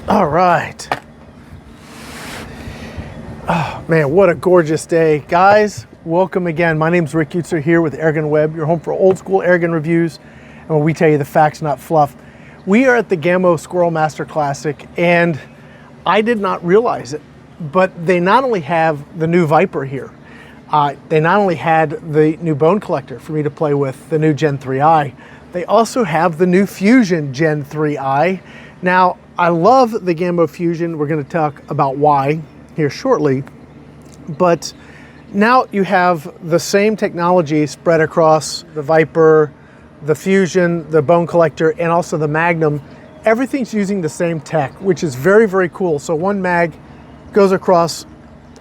All right. Oh man, what a gorgeous day. Guys, welcome again. My name's Rick Utzer here with AirgunWeb, your home for old school airgun reviews, and where we tell you the facts, not fluff. We are at the Gamo Squirrel Master Classic, and I did not realize it, but they not only have the new Viper here, they not only had the new bone collector for me to play with, the new Gen 3i, they also have the new Fusion Gen 3i. Now, I love the Gamo Fusion. We're going to talk about why here shortly, but now you have the same technology spread across the Viper, the Fusion, the bone collector, and also the Magnum. Everything's using the same tech, which is very, very cool. So one mag goes across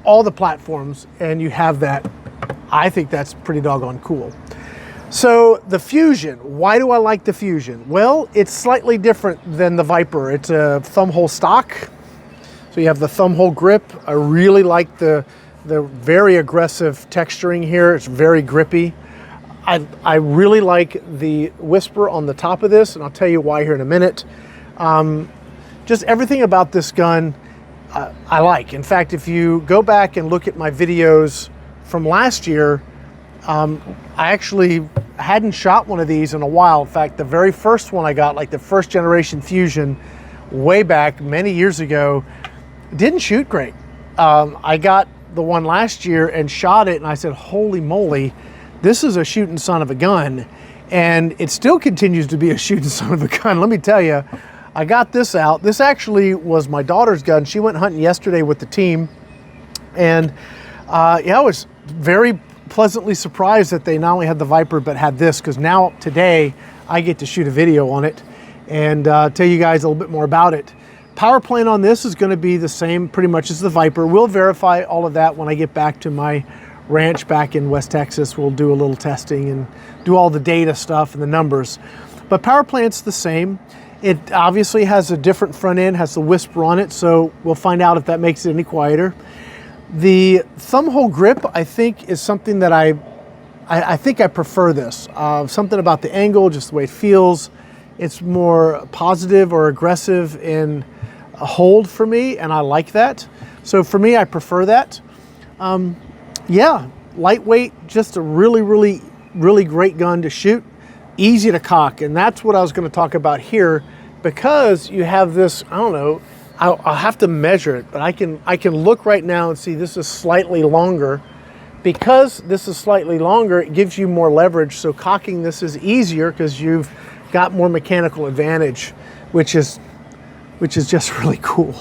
all the platforms and you have that. I think that's pretty doggone cool. So the Fusion, why do I like the Fusion? Well, it's slightly different than the Viper. It's a thumbhole stock. So you have the thumbhole grip. I really like the very aggressive texturing here. It's very grippy. I really like the Whisper on the top of this, and I'll tell you why here in a minute. Just everything about this gun I like. In fact, if you go back and look at my videos from last year, I actually hadn't shot one of these in a while. In fact, the very first one I got, like the first generation Fusion, way back many years ago, didn't shoot great. I got the one last year and shot it, and I said, holy moly, this is a shooting son of a gun. And it still continues to be a shooting son of a gun. Let me tell you, I got this out. This actually was my daughter's gun. She went hunting yesterday with the team. And yeah, I was very pleasantly surprised that they not only had the Viper, but had this, because now today I get to shoot a video on it and tell you guys a little bit more about it. Power plant on this is going to be the same pretty much as the Viper. We'll verify all of that when I get back to my ranch back in West Texas. We'll do a little testing and do all the data stuff and the numbers. But power plant's the same. It obviously has a different front end, has the Whisper on it, so we'll find out if that makes it any quieter. The thumbhole grip, I think, is something that I think I prefer this. Something about the angle, just the way it feels. It's more positive or aggressive in a hold for me, and I like that. So for me, I prefer that. Yeah, lightweight, just a really, really, really great gun to shoot. Easy to cock, and that's what I was going to talk about here, because you have this, I don't know, I'll have to measure it, but I can look right now and see this is slightly longer. Because this is slightly longer, it gives you more leverage, so cocking this is easier because you've got more mechanical advantage, which is just really cool.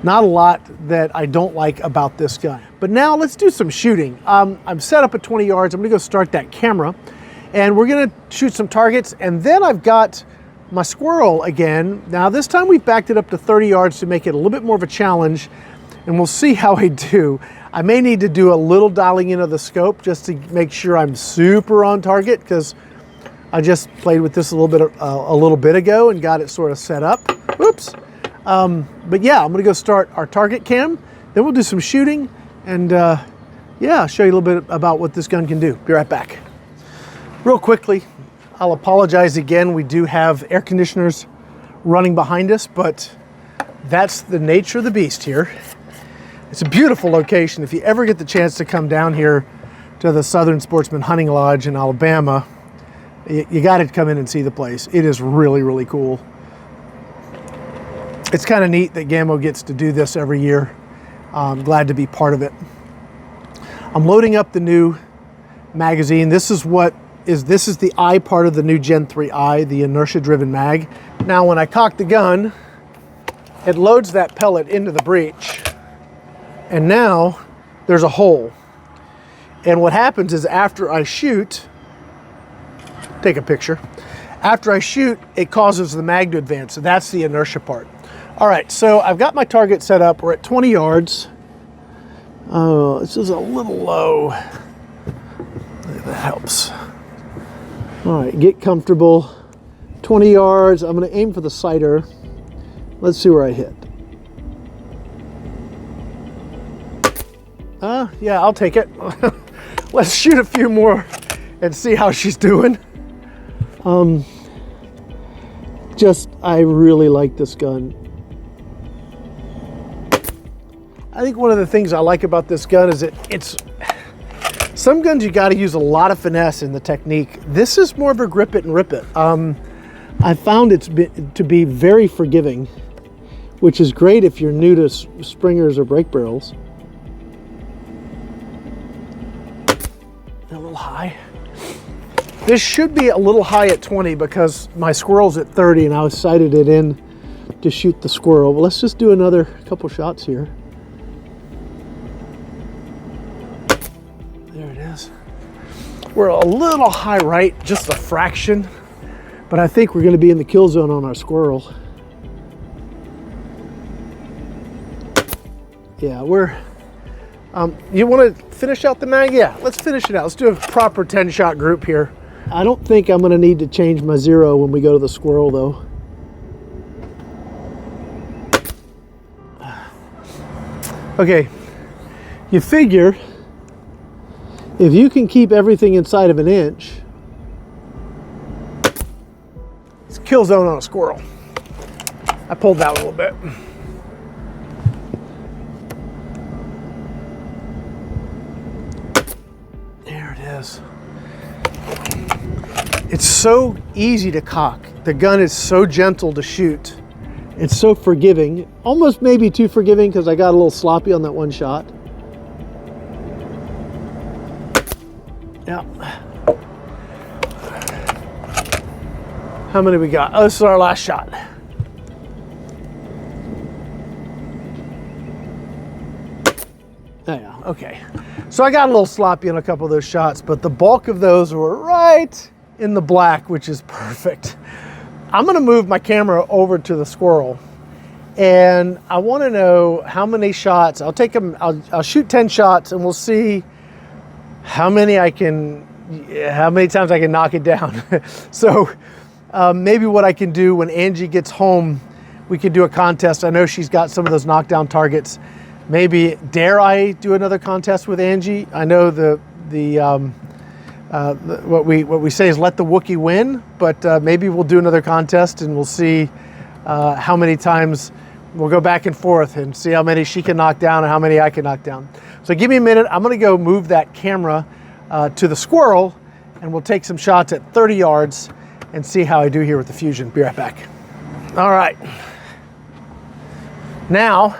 Not a lot that I don't like about this gun. But now let's do some shooting. I'm set up at 20 yards. I'm gonna go start that camera, and we're gonna shoot some targets, and then I've got my squirrel again. Now this time we've backed it up to 30 yards to make it a little bit more of a challenge, and we'll see how I do. I may need to do a little dialing in of the scope just to make sure I'm super on target, because I just played with this a little bit ago and got it sort of set up. Whoops. But yeah, I'm gonna go start our target cam, then we'll do some shooting, and yeah, show you a little bit about what this gun can do. Be right back. Real quickly, I'll apologize again. We do have air conditioners running behind us, but that's the nature of the beast here. It's a beautiful location. If you ever get the chance to come down here to the Southern Sportsman Hunting Lodge in Alabama, you got to come in and see the place. It is really, really cool. It's kind of neat that Gamo gets to do this every year. I'm glad to be part of it. I'm loading up the new magazine. This is the I part of the new Gen 3i, the inertia-driven mag. Now, when I cock the gun, it loads that pellet into the breech, and now there's a hole. And what happens is after I shoot, take a picture. After I shoot, it causes the mag to advance. So that's the inertia part. All right, so I've got my target set up. We're at 20 yards. Oh, this is a little low. That helps. All right, get comfortable. 20 yards. I'm going to aim for the sighter. Let's see where I hit. Yeah, I'll take it. Let's shoot a few more and see how she's doing. I really like this gun. I think one of the things I like about this gun is it's some guns you got to use a lot of finesse in the technique. This is more of a grip it and rip it. I found it to be very forgiving, which is great if you're new to springers or brake barrels. A little high. This should be a little high at 20 because my squirrel's at 30 and I sighted it in to shoot the squirrel. But let's just do another couple shots here. There it is. We're a little high right, just a fraction, but I think we're going to be in the kill zone on our squirrel. Yeah, we're, you want to finish out the mag? Yeah, let's finish it out. Let's do a proper 10-shot group here. I don't think I'm going to need to change my zero when we go to the squirrel, though. Okay, you figure if you can keep everything inside of an inch, it's a kill zone on a squirrel. I pulled that a little bit. There it is. It's so easy to cock. The gun is so gentle to shoot. It's so forgiving, almost maybe too forgiving because I got a little sloppy on that one shot. Yeah. How many we got? Oh, this is our last shot. Oh yeah, okay. So I got a little sloppy on a couple of those shots, but the bulk of those were right in the black, which is perfect. I'm gonna move my camera over to the squirrel and I wanna know how many shots, I'll take them, I'll shoot 10 shots and we'll see how many times I can knock it down. So maybe what I can do when Angie gets home, we can do a contest. I know she's got some of those knockdown targets. Maybe, dare I do another contest with Angie? I know what we say is let the Wookiee win, but maybe we'll do another contest and we'll see how many times we'll go back and forth and see how many she can knock down and how many I can knock down. So give me a minute. I'm gonna go move that camera to the squirrel and we'll take some shots at 30 yards and see how I do here with the Fusion. Be right back. All right. Now,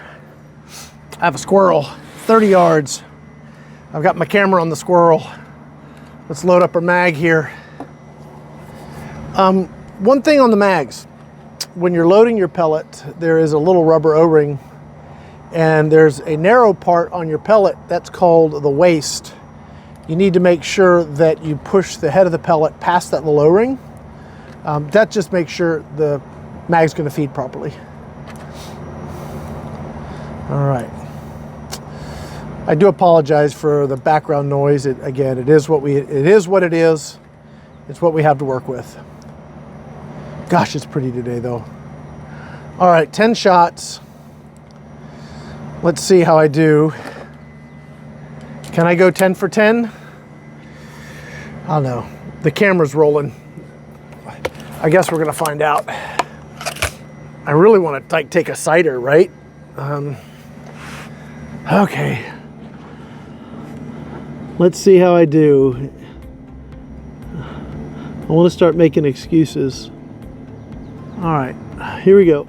I have a squirrel, 30 yards. I've got my camera on the squirrel. Let's load up our mag here. One thing on the mags, when you're loading your pellet, there is a little rubber O-ring and there's a narrow part on your pellet that's called the waist. You need to make sure that you push the head of the pellet past that little O-ring. That just makes sure the mag's gonna feed properly. All right. I do apologize for the background noise. Again, it is what it is. It's what we have to work with. Gosh, it's pretty today though. All right, 10 shots. Let's see how I do. Can I go 10 for 10? I don't know. The camera's rolling. I guess we're gonna find out. I really want to take a sighter, right? Okay. Let's see how I do. I want to start making excuses. All right, here we go.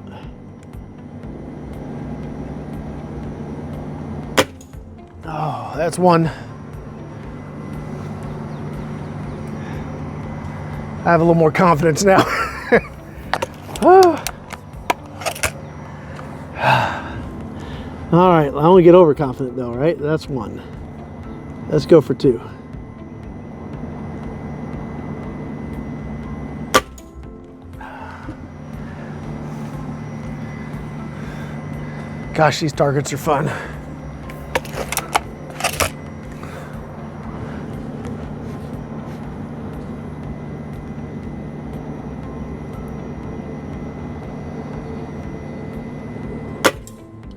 Oh, that's one. I have a little more confidence now. Oh. All right, I don't get overconfident though, right? That's one. Let's go for two. Gosh, these targets are fun.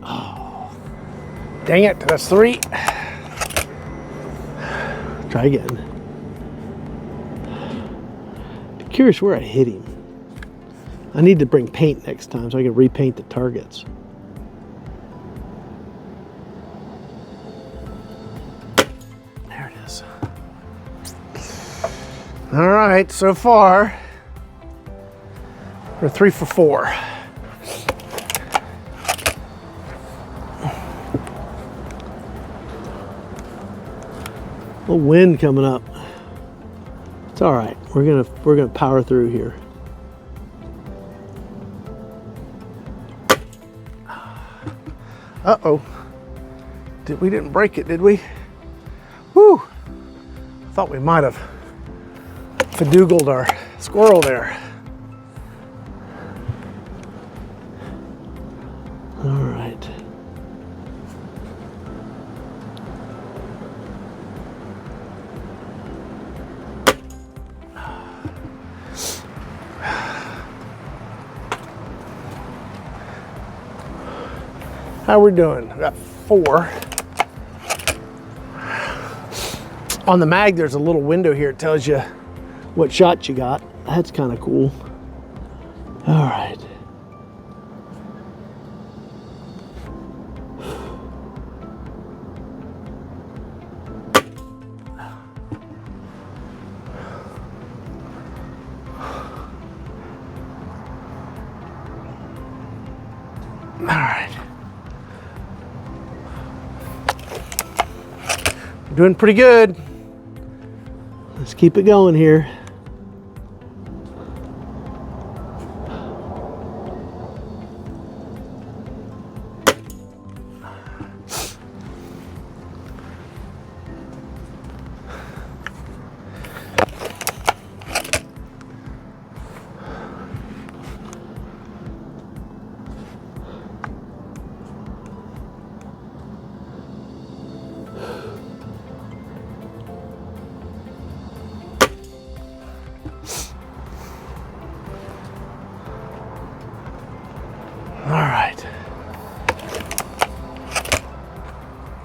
Oh, dang it, that's three. Try again. Curious where I hit him. I need to bring paint next time so I can repaint the targets. is. All right, so far, we're 3 for 4. A little wind coming up. It's all right. We're gonna power through here. Uh-oh. We didn't break it, did we? Whew. Thought we might have fadoogled our squirrel there. All right. How we doing? I got 4. On the mag, there's a little window here. It tells you what shot you got. That's kind of cool. All right. All right. Doing pretty good. Let's keep it going here.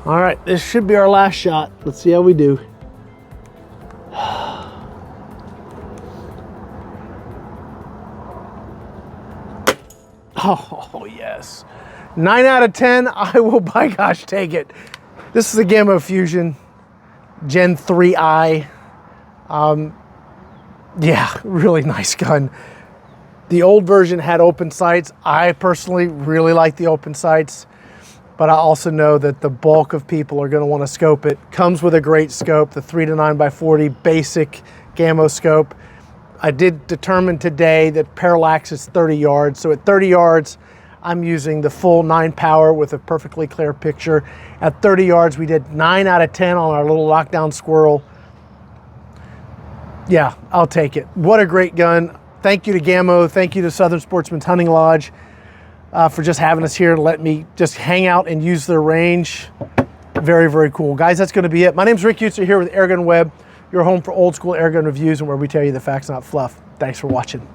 All right, this should be our last shot. Let's see how we do. Oh, yes. 9 out of 10, I will by gosh take it. This is the Gamo Fusion Gen 3i. Yeah, really nice gun. The old version had open sights. I personally really like the open sights, but I also know that the bulk of people are going to want to scope it. Comes with a great scope, the 3 to 9x40 basic Gamo scope. I did determine today that parallax is 30 yards. So at 30 yards, I'm using the full 9 power with a perfectly clear picture. At 30 yards, we did 9 out of 10 on our little lockdown squirrel. Yeah, I'll take it. What a great gun. Thank you to Gamo. Thank you to Southern Sportsman's Hunting Lodge for just having us here to let me just hang out and use their range. Very, very cool. Guys, that's going to be it. My name's Rick Utzer here with AirgunWeb, your home for old school airgun reviews and where we tell you the facts, not fluff. Thanks for watching.